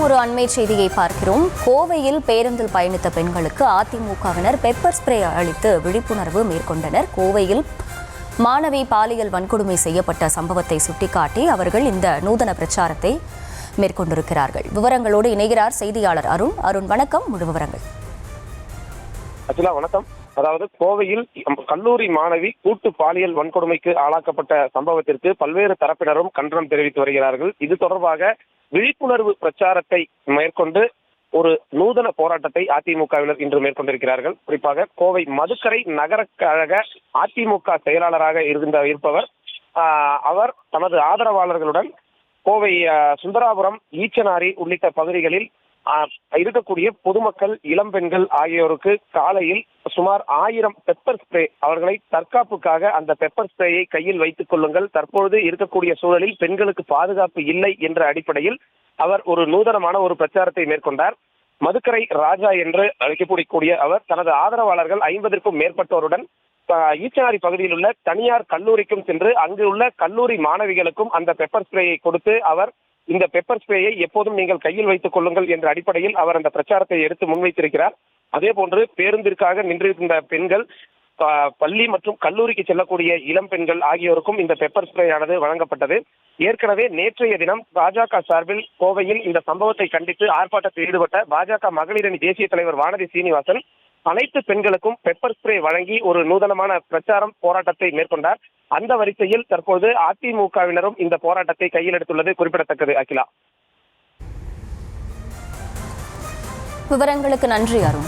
ஒரு அண்மை செய்தியை பார்க்கிறோம். கோவையில் பேருந்தில் பயணித்த பெண்களுக்கு அதிமுகவினர் பெப்பர் ஸ்ப்ரே அளித்து விழிப்புணர்வு மேற்கொண்டனர். கோவையில் மாணவி பாலியல் வன்கொடுமை செய்யப்பட்ட சம்பவத்தை சுட்டிக்காட்டி அவர்கள் இந்த நூதன பிரச்சாரத்தை மேற்கொண்டிருக்கிறார்கள். விவரங்களோடு இணைகிறார் செய்தியாளர் அருண். அருண், வணக்கம். முழு விவரங்கள். வணக்கம். அதாவது கோவையில் கல்லூரி மாணவி கூட்டு பாலியல் வன்கொடுமைக்கு ஆளாக்கப்பட்ட சம்பவத்திற்கு பல்வேறு தரப்பினரும் கண்டனம் தெரிவித்து வருகிறார்கள். இது தொடர்பாக விழிப்புணர்வு பிரச்சாரத்தை மேற்கொண்டு ஒரு நூதன போராட்டத்தை அதிமுகவினர் இன்று மேற்கொண்டிருக்கிறார்கள். குறிப்பாக கோவை மதுக்கரை நகர கழக அதிமுக செயலாளராக இருப்பவர் அவர் தனது ஆதரவாளர்களுடன் கோவை சுந்தராபுரம், ஈச்சனாரி உள்ளிட்ட பகுதிகளில் இருக்கக்கூடிய பொதுமக்கள், இளம்பெண்கள் ஆகியோருக்கு காலையில் சுமார் 1000 பெப்பர் ஸ்ப்ரே, அவர்களை தற்காப்புக்காக அந்த பெப்பர் ஸ்ப்ரேயை கையில் வைத்துக் கொள்ளுங்கள், தற்பொழுது இருக்கக்கூடிய சூழலில் பெண்களுக்கு பாதுகாப்பு இல்லை என்ற அடிப்படையில் அவர் ஒரு நூதனமான ஒரு பிரச்சாரத்தை மேற்கொண்டார். மதுக்கரை ராஜா என்று அழைக்கக்கூடிய அவர் தனது ஆதரவாளர்கள் 50க்கும் மேற்பட்டோருடன் ஈச்சனாரி பகுதியில் உள்ள தனியார் கல்லூரிக்கும் சென்று அங்கு உள்ள கல்லூரி மாணவிகளுக்கும் அந்த பெப்பர் ஸ்ப்ரேயை கொடுத்து அவர் இந்த பெப்பர் ஸ்ப்ரேயை எப்போதும் நீங்கள் கையில் வைத்துக் கொள்ளுங்கள் என்ற அடிப்படையில் அவர் அந்த பிரச்சாரத்தை எடுத்து முன்வைத்திருக்கிறார். அதே போன்று பேருந்திற்காக நின்றிருந்த பெண்கள், பள்ளி மற்றும் கல்லூரிக்கு செல்லக்கூடிய இளம் பெண்கள் ஆகியோருக்கும் இந்த பெப்பர் ஸ்ப்ரே ஆனது வழங்கப்பட்டது. ஏற்கனவே நேற்றைய தினம் பாஜக சார்பில் கோவையில் இந்த சம்பவத்தை கண்டித்து ஆர்ப்பாட்டத்தில் ஈடுபட்ட பாஜக மகளிரணி தேசிய தலைவர் வானதி சீனிவாசன் அனைத்து பெண்களுக்கும் பெப்பர் ஸ்ப்ரே வழங்கி ஒரு நூதனமான பிரச்சாரம் போராட்டத்தை மேற்கொண்டார். அந்த வரிசையில் தற்போது அதிமுகவினரும் இந்த போராட்டத்தை கையில் எடுத்துள்ளது குறிப்பிடத்தக்கது. அகிலா, விவரங்களுக்கு நன்றி அருண்.